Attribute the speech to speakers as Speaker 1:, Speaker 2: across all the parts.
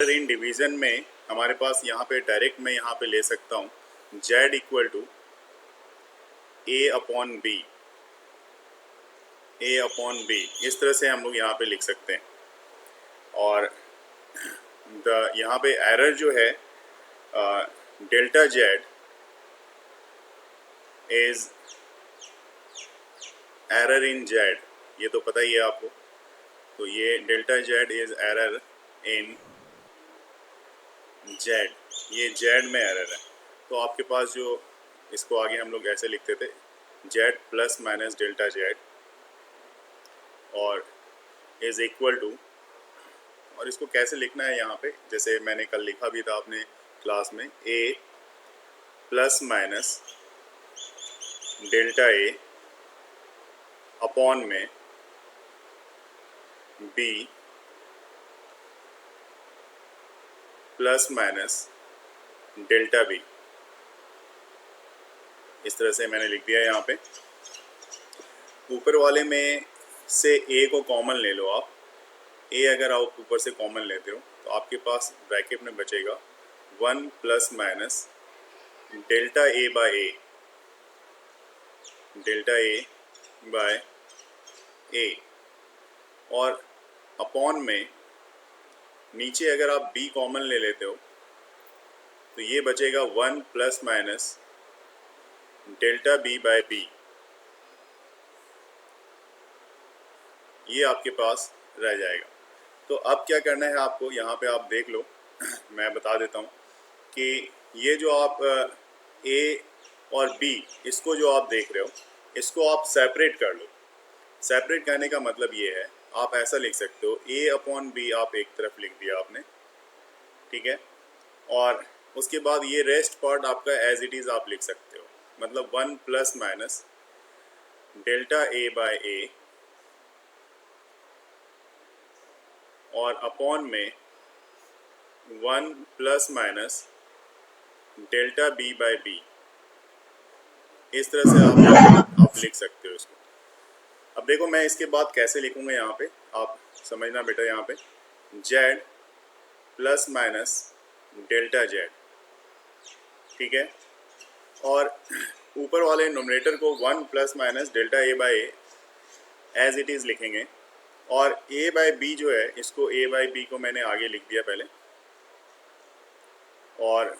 Speaker 1: Error in division में हमारे पास यहाँ पे डायरेक्ट मैं यहाँ पे ले सकता हूँ z equal to a upon B, इस तरह से हम लोग यहाँ पे लिख सकते हैं। और यहाँ पे एरर जो है delta Z is error in Z, ये तो पता ही है आपको। तो ये delta Z is error in Z, ये जेड में एरर है। तो आपके पास जो इसको आगे हम लोग ऐसे लिखते थे Z plus minus delta Z और इज इक्वल टू, और इसको कैसे लिखना है यहाँ पे, जैसे मैंने कल लिखा भी था अपने क्लास में, A plus minus delta A upon में B plus minus delta B, इस तरह से मैंने लिख दिया यहाँ पे। ऊपर वाले में से ए को कॉमन ले लो आप, ए अगर आप ऊपर से कॉमन लेते हो तो आपके पास ब्रैकेट में बचेगा 1 plus minus delta A by A, delta A by A, और अपॉन में नीचे अगर आप b कॉमन ले लेते हो तो ये बचेगा 1 plus minus delta B by B, ये आपके पास रह जाएगा। तो अब क्या करना है आपको, यहाँ पे आप देख लो मैं बता देता हूँ कि ये जो आप a और b, इसको जो आप देख रहे हो इसको आप सेपरेट कर लो। सेपरेट करने का मतलब ये है, आप ऐसा लिख सकते हो a अपॉन बी, आप एक तरफ लिख दिया आपने, ठीक है, और उसके बाद ये रेस्ट पार्ट आपका एज इट इज़ आप लिख सकते हो, मतलब 1 plus minus delta A by A और अपॉन में 1 plus minus delta B by B, इस तरह से आप लिख सकते हो इसको। अब देखो मैं इसके बाद कैसे लिखूंगा, यहाँ पे आप समझना बेटा। यहाँ पे z plus minus delta Z, ठीक है, और ऊपर वाले नोमिनेटर को 1 plus minus delta A by A as it is लिखेंगे, और a बाय बी जो है इसको a बाय बी को मैंने आगे लिख दिया पहले, और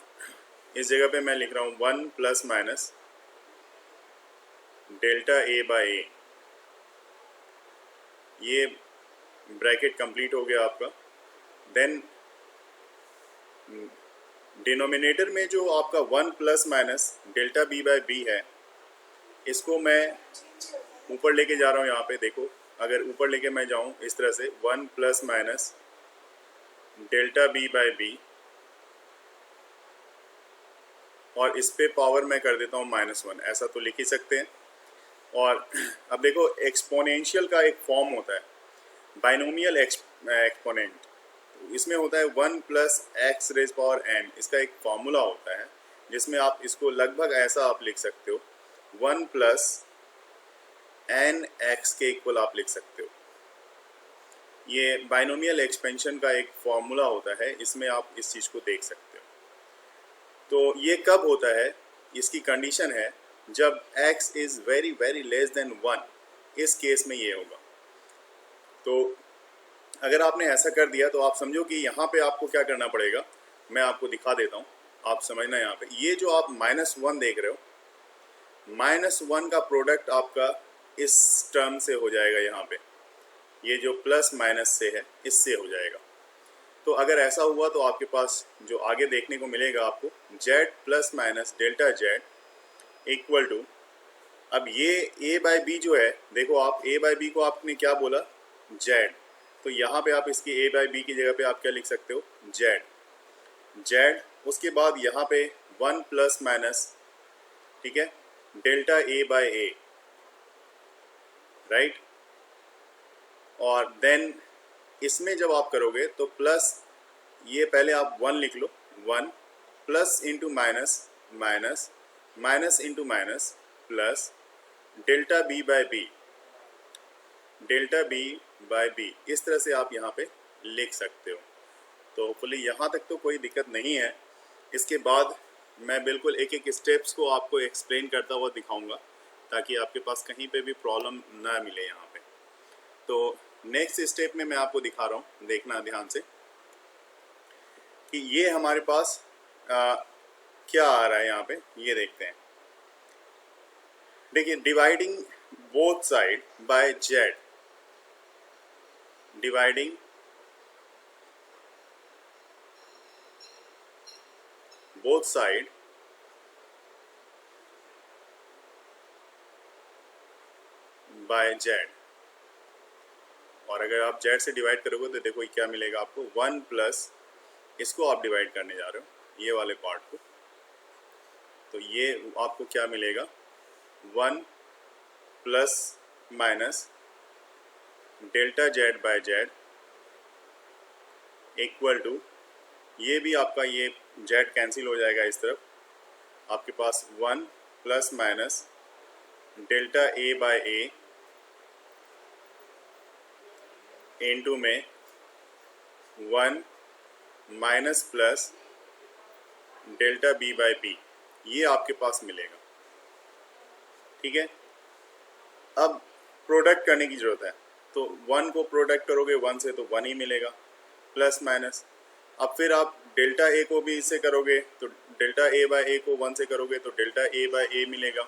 Speaker 1: इस जगह पे मैं लिख रहा हूँ 1 plus minus delta A by A, ये ब्रैकेट कंप्लीट हो गया आपका। देन डिनोमिनेटर में जो आपका 1 plus minus delta B by B है, इसको मैं ऊपर लेके जा रहा हूँ। यहाँ पे देखो, अगर ऊपर लेके मैं जाऊँ इस तरह से 1 plus minus delta B by B, और इस पे पावर मैं कर देता हूँ -1, ऐसा तो लिख ही सकते हैं। और अब देखो एक्सपोनेंशियल का एक फॉर्म होता है, बाइनोमियल एक्सपोनेंट, इसमें होता है 1 plus X raise power n, इसका एक फॉर्मूला होता है जिसमें आप इसको लगभग ऐसा आप लिख सकते हो 1 प्लस एन एक्स के इक्वल आप लिख सकते हो। ये बाइनोमियल एक्सपेंशन का एक फॉर्मूला होता है, इसमें आप इस चीज़ को देख सकते हो। तो ये कब होता है, इसकी कंडीशन है जब x is very very less than 1, इस केस में ये होगा। तो अगर आपने ऐसा कर दिया तो आप समझो कि यहाँ पे आपको क्या करना पड़ेगा, मैं आपको दिखा देता हूँ, आप समझना। यहाँ पे ये जो आप -1 देख रहे हो, -1 का प्रोडक्ट आपका इस टर्म से हो जाएगा, यहाँ पे ये जो प्लस माइनस से है इससे हो जाएगा। तो अगर ऐसा हुआ तो आपके पास जो आगे देखने को मिलेगा आपको z plus minus delta Z equal to, अब ये a बाय बी जो है, देखो आप a बाय बी को आपने क्या बोला, z, तो यहाँ पे आप इसकी a बाय बी की जगह पे आप क्या लिख सकते हो, z, उसके बाद यहाँ पे 1 प्लस माइनस, ठीक है, delta a by A, right, और देन इसमें जब आप करोगे तो प्लस, ये पहले आप 1 लिख लो, 1 plus into minus, minus minus into minus plus delta B by B, delta B by B, इस तरह से आप यहाँ पे लिख सकते हो। तो होपफुली यहाँ तक तो कोई दिक्कत नहीं है। इसके बाद मैं बिल्कुल एक एक स्टेप्स को आपको एक्सप्लेन करता हुआ दिखाऊंगा ताकि आपके पास कहीं पे भी प्रॉब्लम ना मिले यहाँ पे। तो नेक्स्ट स्टेप में मैं आपको दिखा रहा हूँ, देखना ध्यान से कि ये हमारे पास क्या आ रहा है यहाँ पे, ये देखते हैं। देखिए, dividing both side by Z, dividing both side by Z, और अगर आप जेड से डिवाइड करोगे तो देखो क्या मिलेगा आपको, 1 प्लस, इसको आप डिवाइड करने जा रहे हो ये वाले पार्ट को, तो ये आपको क्या मिलेगा, 1 plus minus delta Z by Z equal to, ये भी आपका ये जेड कैंसिल हो जाएगा इस तरफ, आपके पास 1 plus minus delta A by A into में 1 minus plus delta B by B, ये आपके पास मिलेगा। ठीक है, अब प्रोडक्ट करने की जरूरत है, तो 1 को प्रोडक्ट करोगे 1 से तो 1 ही मिलेगा, प्लस माइनस। अब फिर आप डेल्टा ए को भी इससे करोगे तो डेल्टा ए बाय ए को 1 से करोगे तो डेल्टा ए बाय ए मिलेगा।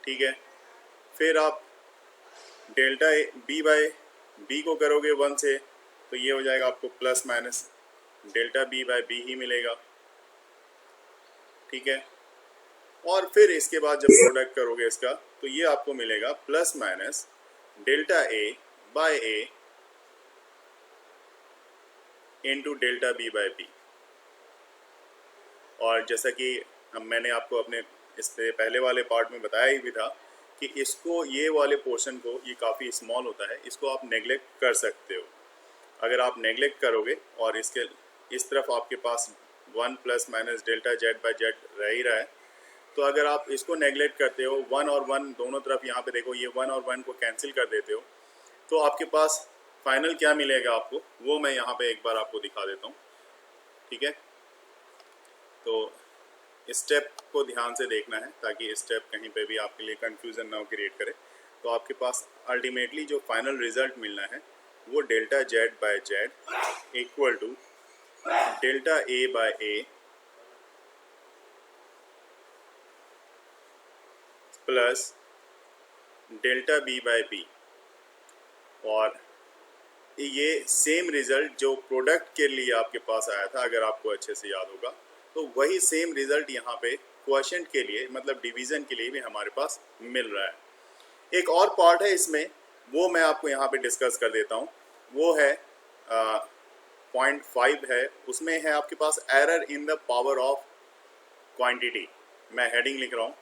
Speaker 1: ठीक है, फिर आप डेल्टा बी बाय बी को करोगे 1 से तो ये हो जाएगा आपको plus minus delta B by B ही मिलेगा। ठीक है, और फिर इसके बाद जब प्रोडक्ट करोगे इसका तो ये आपको मिलेगा plus minus delta A by A into delta B by B. और जैसा कि मैंने आपको अपने इससे पहले वाले पार्ट में बताया ही भी था कि इसको, ये वाले पोर्शन को, ये काफ़ी स्मॉल होता है, इसको आप नेग्लेक्ट कर सकते हो। अगर आप नेग्लेक्ट करोगे और इसके इस तरफ आपके पास 1 plus minus delta Z by Z रह ही रहा है, तो अगर आप इसको नेग्लेक्ट करते हो, 1 और 1 दोनों तरफ यहाँ पे देखो, ये 1 और 1 को कैंसिल कर देते हो, तो आपके पास फाइनल क्या मिलेगा आपको, वो मैं यहाँ पे एक बार आपको दिखा देता हूँ। ठीक है, तो स्टेप को ध्यान से देखना है ताकि स्टेप कहीं पे भी आपके लिए कंफ्यूजन ना क्रिएट करे। तो आपके पास अल्टीमेटली जो फाइनल रिजल्ट मिलना है वो delta Z by Z equal to delta A by A plus delta B by B. और ये सेम रिजल्ट जो प्रोडक्ट के लिए आपके पास आया था, अगर आपको अच्छे से याद होगा, तो वही सेम रिजल्ट यहाँ पे क्वोशिएंट के लिए, मतलब डिवीज़न के लिए भी हमारे पास मिल रहा है। एक और पार्ट है इसमें, वो मैं आपको यहाँ पे डिस्कस कर देता हूँ, वो है 0.5 है, उसमें है आपके पास error in the power of quantity. मैं हेडिंग लिख रहा हूँ,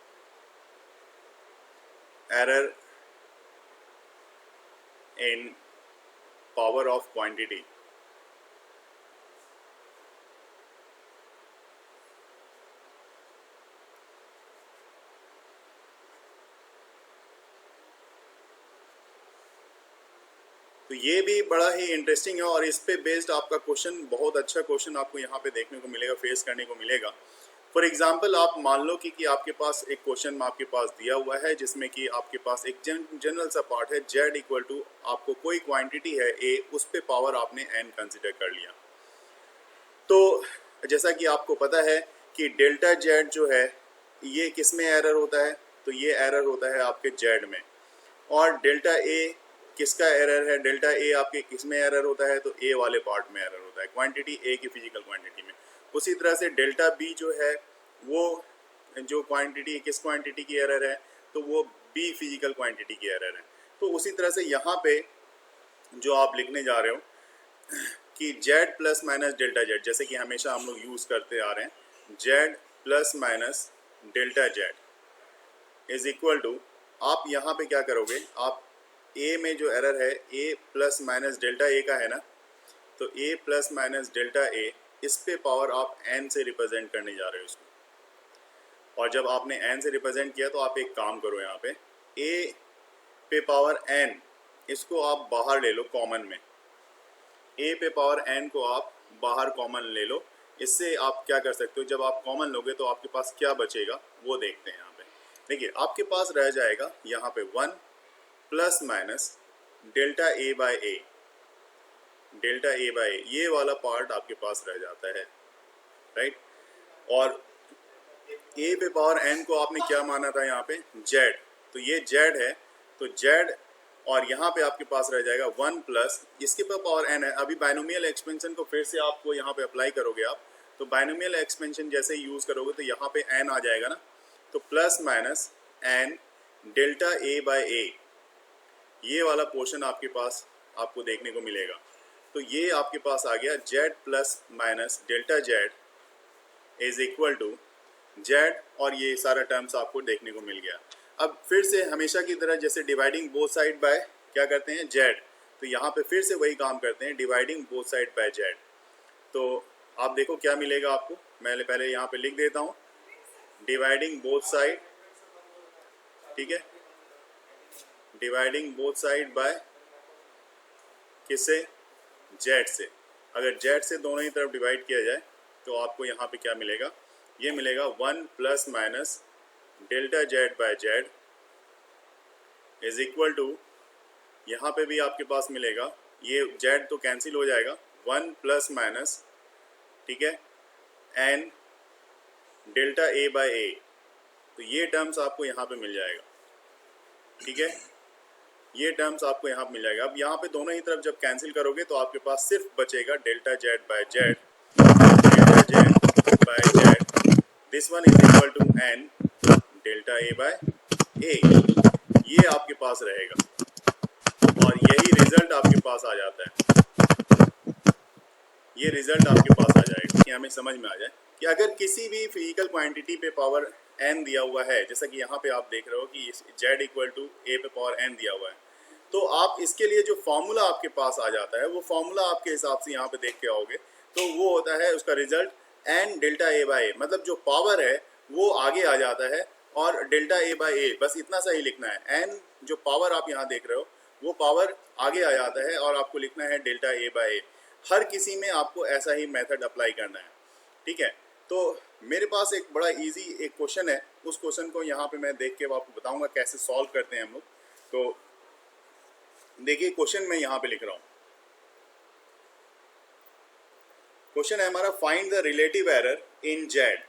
Speaker 1: error in power of quantity. तो ये भी बड़ा ही इंटरेस्टिंग है और इस पे बेस्ड आपका क्वेश्चन, बहुत अच्छा क्वेश्चन आपको यहाँ पे देखने को मिलेगा, फेस करने को मिलेगा। फॉर एग्जांपल आप मान लो कि आपके पास एक क्वेश्चन आपके पास दिया हुआ है जिसमें कि आपके पास एक जनरल सा पार्ट है, जेड इक्वल टू आपको कोई क्वांटिटी है ए, उस पे पावर आपने एन कंसिडर कर लिया। तो जैसा कि आपको पता है कि डेल्टा जेड जो है ये किस में एरर होता है, तो ये एरर होता है आपके जेड में। और डेल्टा ए किसका एरर है, डेल्टा ए आपके किस में एरर होता है, तो ए वाले पार्ट में एरर होता है, क्वांटिटी ए की फिजिकल क्वांटिटी में। उसी तरह से डेल्टा बी जो है वो जो क्वांटिटी, किस क्वांटिटी की एरर है, तो वो बी फिजिकल क्वांटिटी की एरर है। तो उसी तरह से यहाँ पे जो आप लिखने जा रहे हो कि Z plus minus delta Z, जैसे कि हमेशा हम लोग यूज़ करते आ रहे हैं, Z plus minus delta Z is equal to, आप यहाँ पे क्या करोगे, आप ए में जो एरर है ए प्लस माइनस डेल्टा ए का है ना, तो ए प्लस माइनस डेल्टा ए, इस पे पावर आप एन से रिप्रेजेंट करने जा रहे हो इसको। और जब आपने एन से रिप्रेजेंट किया तो आप एक काम करो, यहाँ पे ए पे पावर एन, इसको आप बाहर ले लो कॉमन में, ए पे पावर एन को आप बाहर कॉमन ले लो। इससे आप क्या कर सकते हो, जब आप कॉमन लोगे तो आपके पास क्या बचेगा वो देखते हैं यहाँ पे। देखिए आपके पास रह जाएगा यहाँ पे 1 plus minus delta A by A, delta A by A, ये वाला पार्ट आपके पास रह जाता है, राइट। और ए पे पावर एन को आपने क्या माना था यहाँ पे, जेड, तो ये जेड है, तो जेड, और यहाँ पे आपके पास रह जाएगा 1 प्लस इसके पे पावर एन है। अभी बाइनोमियल एक्सपेंशन को फिर से आपको यहाँ पे अप्लाई करोगे आप, तो बाइनोमियल एक्सपेंशन जैसे ही यूज़ करोगे तो यहाँ पे एन आ जाएगा ना, तो plus minus N delta A by A, ये वाला पोर्शन आपके पास आपको देखने को मिलेगा। तो ये आपके पास आ गया Z plus minus delta Z is equal to Z, और ये सारा टर्म्स आपको देखने को मिल गया। अब फिर से हमेशा की तरह जैसे डिवाइडिंग बोथ साइड बाय क्या करते हैं, जेड, तो यहाँ पे फिर से वही काम करते हैं, dividing both side by Z. तो आप देखो क्या मिलेगा आपको, मैं पहले यहाँ पे लिख देता हूँ, डिवाइडिंग बोथ साइड, ठीक है, डिवाइडिंग बोथ साइड बाय किससे, जेड से। अगर जेड से दोनों ही तरफ डिवाइड किया जाए तो आपको यहाँ पे क्या मिलेगा, ये मिलेगा 1 plus minus delta Z by Z is equal to, यहाँ पे भी आपके पास मिलेगा, ये जेड तो कैंसिल हो जाएगा, 1 प्लस माइनस, ठीक है, एन डेल्टा ए बाय ए, तो ये टर्म्स आपको यहाँ पे मिल जाएगा, ठीक है, ये टर्म्स आपको यहाँ पे मिल जाएगा। अब यहाँ पे दोनों ही तरफ जब कैंसिल करोगे तो आपके पास सिर्फ बचेगा delta Z by Z, delta Z by Z, this one is equal to N delta A by A, ये आपके पास रहेगा, और यही रिजल्ट आपके पास आ जाता है, ये रिजल्ट आपके पास आ जाएगा कि हमें समझ में आ जाए कि अगर किसी भी फिजिकल क्वांटिटी पे पावर n दिया हुआ है, जैसा कि यहाँ पे आप देख रहे हो कि z इक्वल टू ए पे पावर n दिया हुआ है, तो आप इसके लिए जो फॉर्मूला आपके पास आ जाता है वो फॉर्मूला आपके हिसाब से यहाँ पे देख के आओगे तो वो होता है उसका result n delta A by ए, मतलब जो पावर है वो आगे आ जाता है, और डेल्टा ए बाय ए बस इतना सा ही लिखना है, n जो पावर आप यहाँ देख रहे हो वो पावर आगे आ जाता है और आपको लिखना है डेल्टा ए बाय ए। हर किसी में आपको ऐसा ही मेथड अप्लाई करना है, ठीक है। तो मेरे पास एक बड़ा इजी एक क्वेश्चन है, उस क्वेश्चन को यहाँ पे मैं देख के आपको बताऊंगा कैसे सॉल्व करते हैं हम लोग। तो देखिए क्वेश्चन मैं यहाँ पे लिख रहा हूँ, क्वेश्चन है हमारा find the relative error in Z.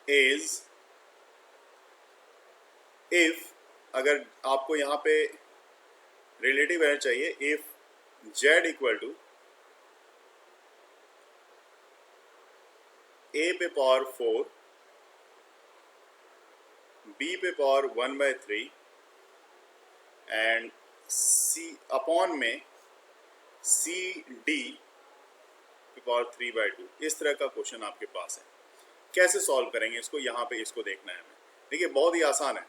Speaker 1: Is if, अगर आपको यहाँ पे रिलेटिव एरर चाहिए, if Z equal to A पे पावर 4, बी पे पावर 1/3 एंड सी अपॉन में सी डी पे पावर 3/2, इस तरह का क्वेश्चन आपके पास है। कैसे सॉल्व करेंगे इसको, यहाँ पे इसको देखना है हमें। देखिए बहुत ही आसान है,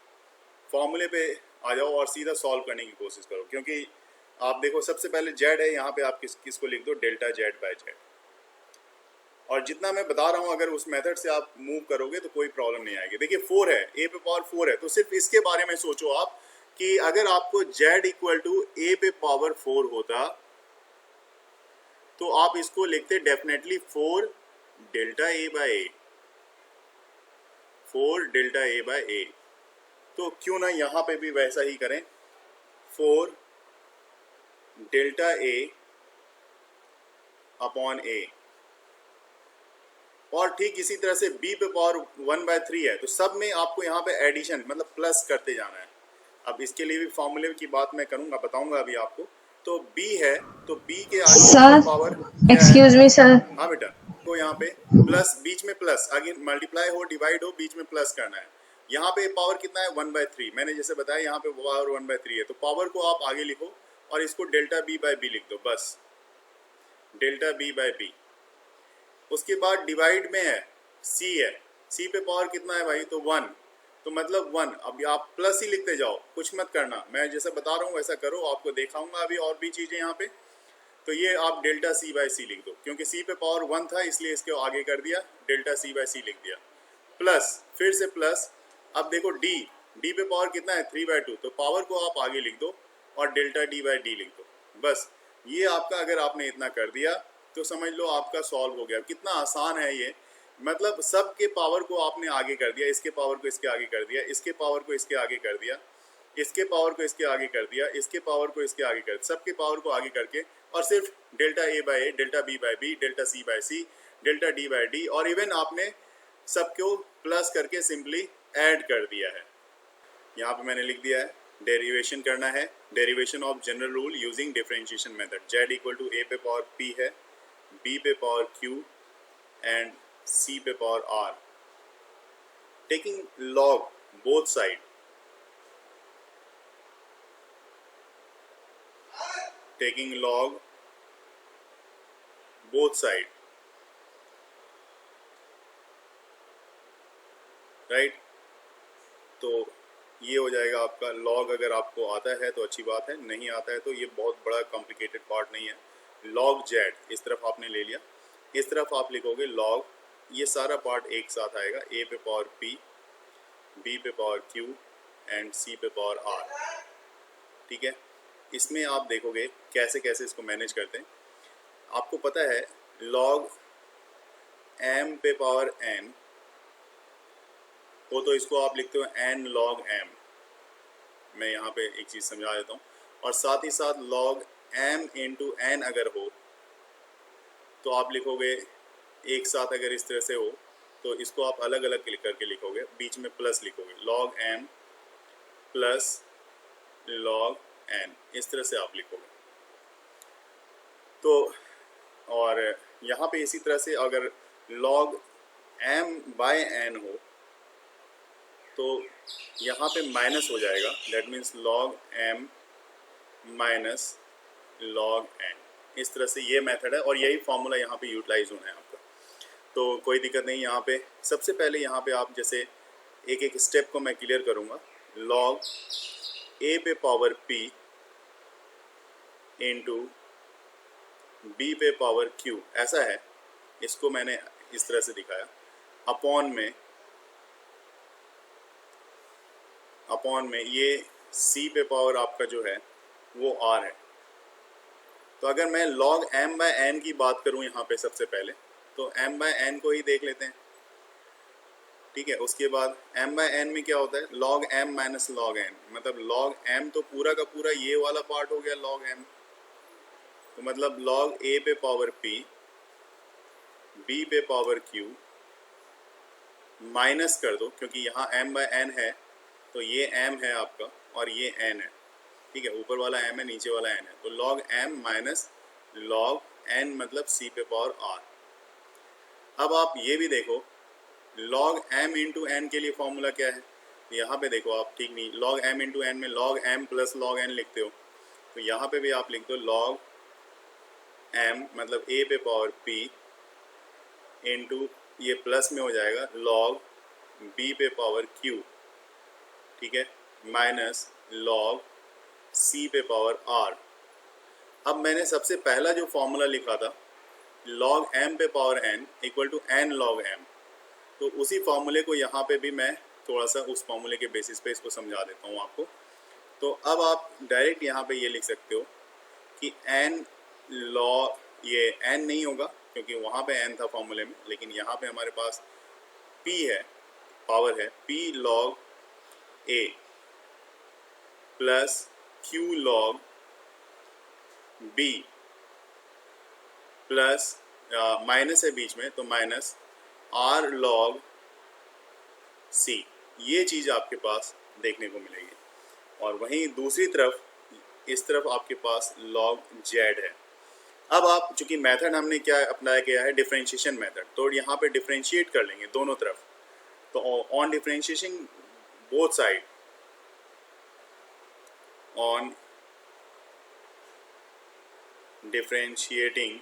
Speaker 1: फॉर्मूले पे आ जाओ और सीधा सॉल्व करने की कोशिश करो, क्योंकि आप देखो सबसे पहले जेड है, यहाँ पे आप किसको लिख दो, डेल्टा जेड बाय जेड। और जितना मैं बता रहा हूँ अगर उस मेथड से आप मूव करोगे तो कोई प्रॉब्लम नहीं आएगी। देखिए 4 है, ए पे पावर 4 है, तो सिर्फ इसके बारे में सोचो आप कि अगर आपको जेड इक्वल टू ए पे पावर 4 होता तो आप इसको लिखते definitely 4 delta A by A, 4 delta A by ए। तो क्यों ना यहाँ पे भी वैसा ही करें, 4 डेल्टा ए अपॉन ए। और ठीक इसी तरह से b पे पावर 1/3 है, तो सब में आपको यहाँ पे एडिशन मतलब प्लस करते जाना है। अब इसके लिए भी फॉर्मूले की बात मैं करूँगा, बताऊंगा अभी आपको। तो b है, तो b के आगे पावर,
Speaker 2: एक्सक्यूज मी सर,
Speaker 1: हाँ बेटा, तो यहाँ पे प्लस, बीच में प्लस, आगे मल्टीप्लाई हो डिवाइड हो बीच में प्लस करना है। यहाँ पे पावर कितना है 1/3, मैंने जैसे बताया यहाँ पे पावर 1/3 है, तो पावर को आप आगे लिखो और इसको डेल्टा b बाय बी लिख दो, बस डेल्टा b बाय बी। उसके बाद डिवाइड में है c है, c पे पावर कितना है भाई, तो 1, तो मतलब 1। अब आप प्लस ही लिखते जाओ, कुछ मत करना, मैं जैसा बता रहा हूँ वैसा करो, आपको दिखाऊंगा अभी और भी चीज़ें यहाँ पे। तो ये आप डेल्टा सी बाई सी लिख दो, क्योंकि सी पे पावर 1 था इसलिए इसके आगे कर दिया, डेल्टा सी बाई सी लिख दिया। प्लस, फिर से प्लस। अब देखो डी, डी पे पावर कितना है 3/2, तो पावर को आप आगे लिख दो और डेल्टा डी बाई डी लिख दो। बस ये आपका, अगर आपने इतना कर दिया तो समझ लो आपका सॉल्व हो गया। कितना आसान है ये, मतलब सब के पावर को आपने आगे कर दिया, इसके पावर को इसके आगे कर दिया, इसके पावर को इसके आगे कर दिया, इसके पावर को इसके आगे कर दिया, इसके पावर को इसके आगे कर दिया, सबके पावर को आगे करके, और सिर्फ delta A by A, delta B by B, delta C by C, delta D by D, और इवन आपने सबको प्लस करके सिंपली ऐड कर दिया है। यहाँ पे मैंने लिख दिया है डेरिवेशन करना है, derivation of general rule using differentiation method. Z equal to A पे पावर पी है, बी पे पावर क्यू एंड सी पे power R, taking log both side, taking log both side, right. तो ये हो जाएगा आपका लॉग। अगर आपको आता है तो अच्छी बात है, नहीं आता है तो ये बहुत बड़ा कॉम्प्लिकेटेड पार्ट नहीं है। लॉग जेड इस तरफ आपने ले लिया, इस तरफ आप लिखोगे लॉग, ये सारा पार्ट एक साथ आएगा, ए पे पावर पी, बी पे पावर क्यू एंड सी पे पावर आर। ठीक है, इसमें आप देखोगे कैसे कैसे इसको मैनेज करते हैं। आपको पता है लॉग एम पे पावर एन हो तो इसको आप लिखते हो एन लॉग एम। मैं यहाँ पे एक चीज़ समझा देता हूँ। और साथ ही साथ लॉग एम इंटू एन अगर हो तो आप लिखोगे एक साथ, अगर इस तरह से हो तो इसको आप अलग अलग क्लिक करके लिखोगे, बीच में प्लस लिखोगे, log M plus log N, इस तरह से आप लिखोगे। तो और यहाँ पे इसी तरह से अगर लॉग एम बाय एन हो तो यहाँ पे माइनस हो जाएगा, that means log M minus log N. इस तरह से ये मेथड है और यही फॉर्मूला यहाँ पे यूटिलाइज होना है आपका। तो कोई दिक्कत नहीं यहाँ पे। सबसे पहले यहाँ पे आप जैसे एक एक स्टेप को मैं क्लियर करूँगा। लॉग ए पे पावर पी इंटू बी पे पावर क्यू, ऐसा है, इसको मैंने इस तरह से दिखाया, अपॉन में ये सी पे पावर आपका जो है वो आर है। तो अगर मैं log m बाय n की बात करूं यहाँ पे सबसे पहले, तो m बाय n को ही देख लेते हैं। ठीक है, उसके बाद m बाय n में क्या होता है, log m minus log n, मतलब log m तो पूरा का पूरा ये वाला पार्ट हो गया log m। तो मतलब log a पे पावर p, b पे पावर q, माइनस कर दो क्योंकि यहाँ m बाय n है तो ये m है आपका और ये n है। ठीक है, ऊपर वाला m है, नीचे वाला n है, तो log m minus log n मतलब c पे पावर r। अब आप ये भी देखो log m इंटू n के लिए फॉर्मूला क्या है, यहाँ पे देखो आप, ठीक नहीं, log m इंटू n में log m plus log n लिखते हो, तो यहाँ पे भी आप लिख दो log m मतलब a पे पावर p इंटू ये प्लस में हो जाएगा log b पे पावर q, ठीक है, माइनस log c पे पावर r। अब मैंने सबसे पहला जो फॉर्मूला लिखा था log m पे power n equal to n log m, तो उसी फॉर्मूले को यहाँ पे भी मैं थोड़ा सा उस फॉर्मूले के बेसिस पे इसको समझा देता हूँ आपको। तो अब आप डायरेक्ट यहाँ पे ये लिख सकते हो कि n log, ये n नहीं होगा क्योंकि वहाँ पे n था फॉर्मूले में, लेकिन यहाँ पे हमारे पास p है, पावर है, p log a plus q log b plus minus है बीच में तो माइनस r log c, ये चीज़ आपके पास देखने को मिलेगी। और वहीं दूसरी तरफ, इस तरफ आपके पास log z है। अब आप, चूंकि मेथड हमने क्या अप्लाई किया है, डिफरेंशिएशन मेथड, तो यहाँ पे डिफरेंशिएट कर लेंगे दोनों तरफ। तो on differentiation both side, on differentiating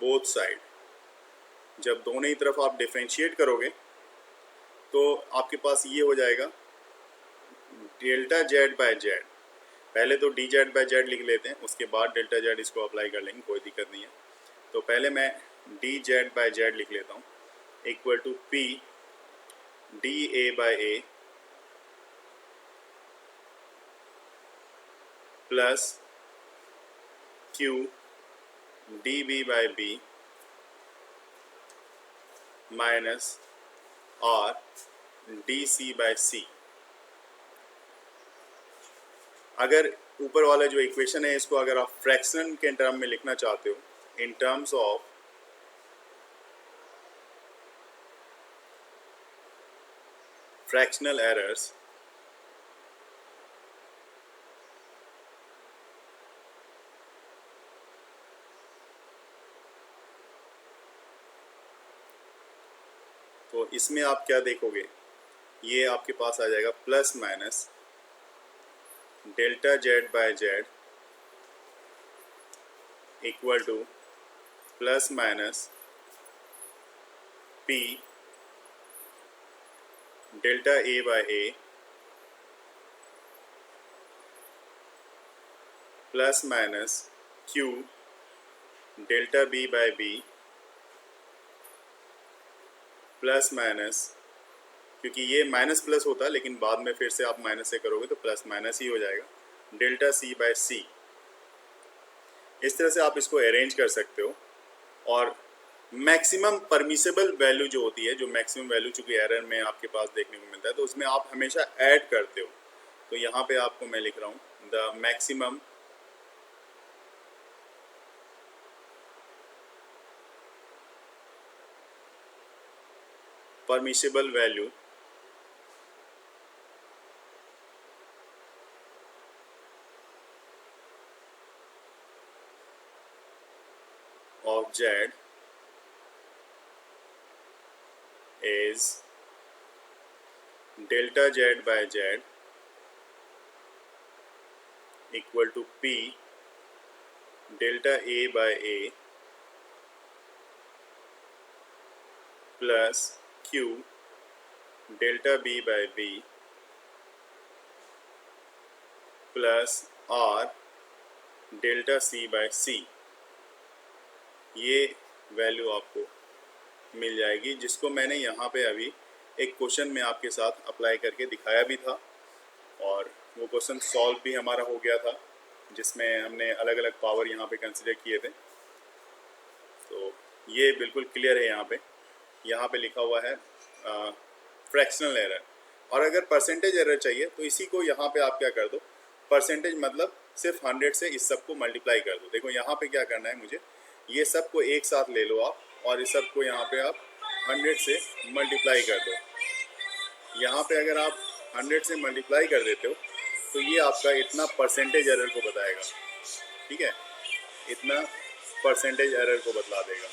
Speaker 1: both side, जब दोनों ही तरफ आप डिफ्रेंशिएट करोगे तो आपके पास ये हो जाएगा डेल्टा जेड बाय जेड। पहले तो डी जेड बाय जेड लिख लेते हैं, उसके बाद डेल्टा जेड इसको अप्लाई कर लेंगे, कोई दिक्कत नहीं है। तो पहले मैं डी जेड बाय जेड लिख लेता हूँ equal to P D A by A plus Q D B by B minus R D C by C. अगर ऊपर वाला जो इक्वेशन है इसको अगर आप फ्रैक्शन के टर्म में लिखना चाहते हो in terms of fractional errors, तो इसमें आप क्या देखोगे, ये आपके पास आ जाएगा plus minus delta Z by Z equal to plus minus P delta A by A plus minus Q delta B by B plus minus, क्योंकि ये माइनस प्लस होता है लेकिन बाद में फिर से आप माइनस से करोगे तो प्लस माइनस ही हो जाएगा, डेल्टा सी बाय सी। इस तरह से आप इसको अरेंज कर सकते हो। और मैक्सिमम परमिसेबल वैल्यू जो होती है, जो मैक्सिमम वैल्यू चूँकि एरर में आपके पास देखने को मिलता है, तो उसमें आप हमेशा ऐड करते हो। तो यहाँ पे आपको मैं लिख रहा हूँ the maximum permissible value of Z is delta Z by Z equal to P delta A by A plus Q delta B by B plus R delta C by C। ये वैल्यू आपको मिल जाएगी, जिसको मैंने यहाँ पे अभी एक question में आपके साथ अप्लाई करके दिखाया भी था, और वो क्वेश्चन सॉल्व भी हमारा हो गया था, जिसमें हमने अलग अलग पावर यहाँ पे कंसिडर किए थे। तो ये बिल्कुल क्लियर है। यहाँ पे लिखा हुआ है फ्रैक्शनल एरर, और अगर परसेंटेज एरर चाहिए तो इसी को यहाँ पे आप क्या कर दो, परसेंटेज मतलब सिर्फ 100 से इस सब को मल्टीप्लाई कर दो। देखो यहाँ पे क्या करना है, मुझे ये सब को एक साथ ले लो आप, और इस सब को यहाँ पे आप 100 से मल्टीप्लाई कर दो। यहाँ पे अगर आप 100 से मल्टीप्लाई कर देते हो तो ये आपका इतना परसेंटेज एरर को बताएगा। ठीक है, इतना परसेंटेज एरर को बतला देगा।